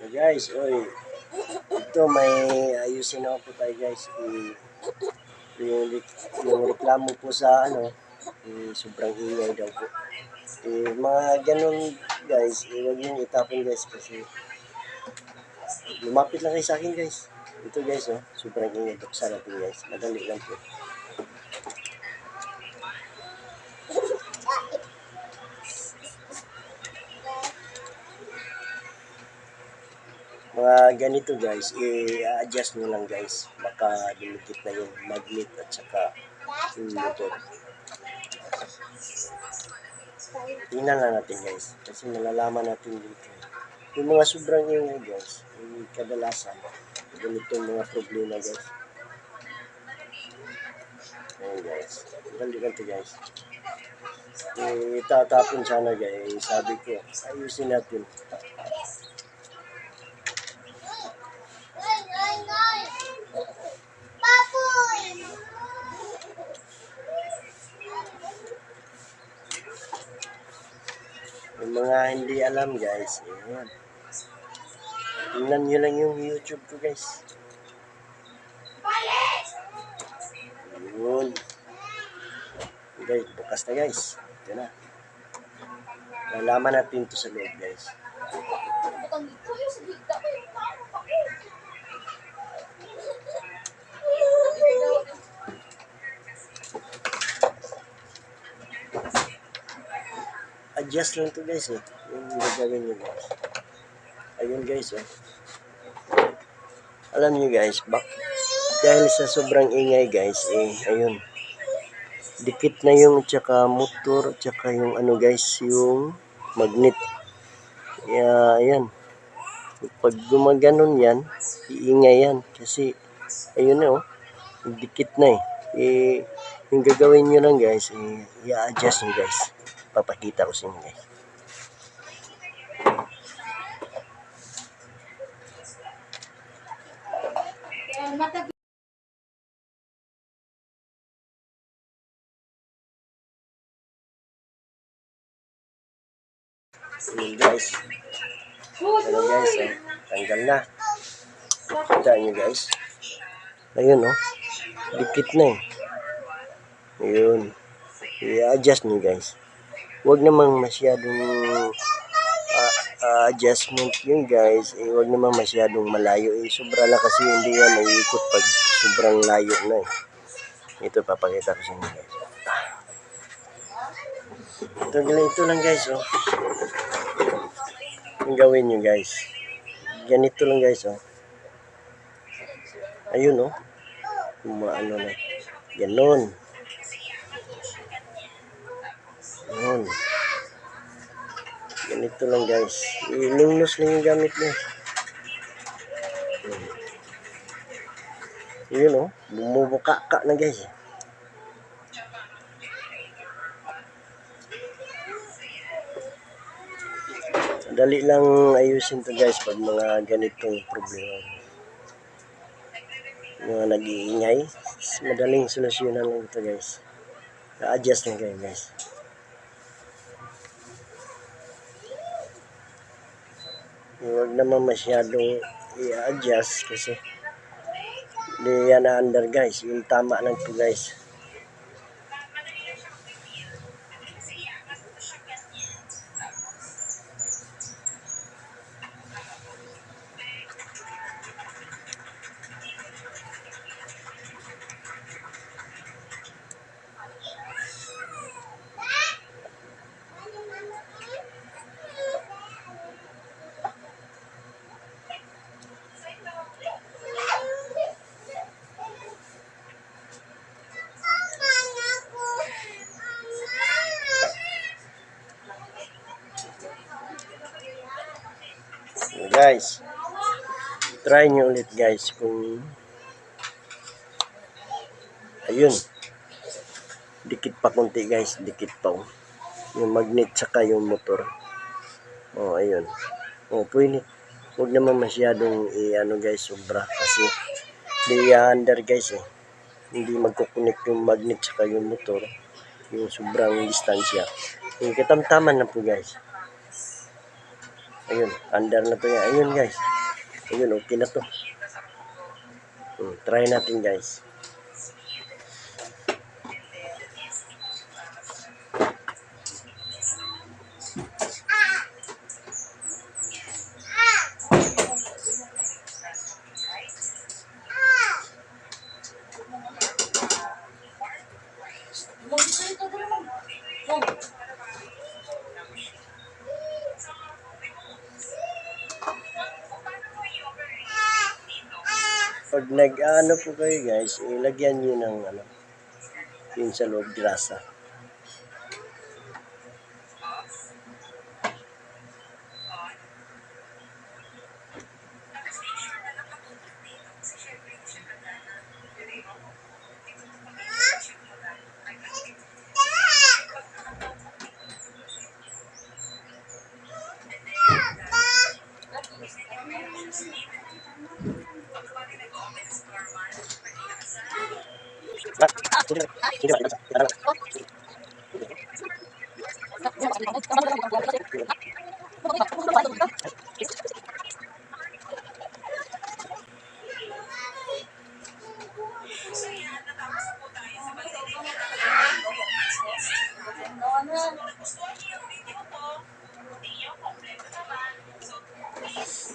Guys, oy, ito may ayusin ako po tayo guys. Yung reklamo po sa ano, sobrang ingay daw po. Mga ganun guys, huwag niyong itapon guys kasi lumapit lang kayo sa akin guys. Ito guys, oh, sobrang ingay. Buksan natin guys, madali lang po. Mga ganito guys, i-adjust nyo lang guys. Baka dumikit na yung magnet at saka yung motor. Tingnan lang natin guys, kasi malalaman natin dito. Yung mga sobrang ingay guys, yung kadalasan, ganito mga problema guys. Ayan guys, ganito guys. Itatapon sana guys, sabi ko, ayusin natin. Yung mga hindi alam guys, ayan. Tingnan nyo lang yung YouTube ko guys. Yun. Guys, bukas na guys. Ito na. Lalaman natin ito sa loob guys. Adjust lang to guys eh. Yung gagawin nyo guys. Ayun guys oh. Alam nyo guys, dahil sa sobrang ingay guys, ayun. Dikit na yung tsaka motor, tsaka yung ano guys, yung magnet. Kaya ayan. Pag gumaganon yan, iingay yan. Kasi ayun na oh. Dikit na eh. Yung gagawin nyo lang guys, i-adjust nyo guys. Papakita ko sa inyo guys. Ayan guys. Ano guys, tanggal na. Kita nyo guys. Ayun oh. Dikit na eh. Ayun. I-adjust nyo guys. Huwag namang masyadong adjustment yun guys. Huwag namang masyadong malayo. Sobra lang kasi hindi yan naiikot pag sobrang layo na eh. Ito papakita ko sa inyo guys. Ito lang guys oh. Yung gawin nyo guys. Ganito lang guys oh. Ayun oh. Ano na. Ganon. Ayun. Ganito lang guys. Ilungnos lang yung gamit mo. Yun oh. Bumubuka-ka na guys. Dali lang ayusin to guys pag mga ganitong problema. Mga nag-iingay. Madaling solusyonan lang ito guys. I-adjust lang kayo guys. Huwag naman masyadong i-adjust kasi hindi yan na-under guys. Yung tama lang to guys. Guys, try nyo ulit guys kung ayun, dikit pa konti guys, dikit pa oh. Yung magnet saka yung motor oh, ayun oh, pwede. Huwag naman masyadong ano guys, sobra kasi di under guys eh, hindi magkukunik yung magnet saka yung motor, yung sobrang distansya, yung katamtaman na po guys. Ayun, under na to yan. Ayun guys. Ayun, okay na to. Try natin guys. Pag nag-ano po kayo guys, ilagyan nyo ng ano, yun sa loob grasa.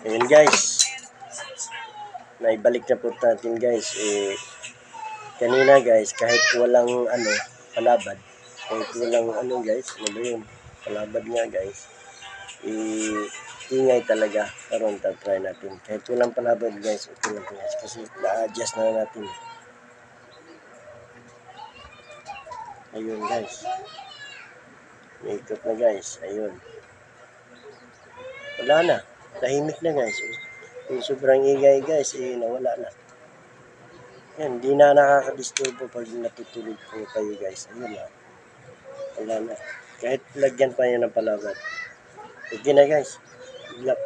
Ayun guys, naibalik na po natin guys. Kanina guys, kahit walang ano, palabad, kahit walang ano guys, ano ba yun, palabad nga guys, ingay talaga. Karon try natin. Kahit walang palabad guys, okay lang guys, kasi na-adjust na natin. Ayun guys, may ikot na guys, ayun. Wala na, tahimik na guys. Yung sobrang ingay guys, nawala na. Yan, di na nakakadisturbo pag natutulog po kayo guys. Ayun na. Wala na. Kahit lagyan pa niya ng palabad. Okay na guys. Good luck.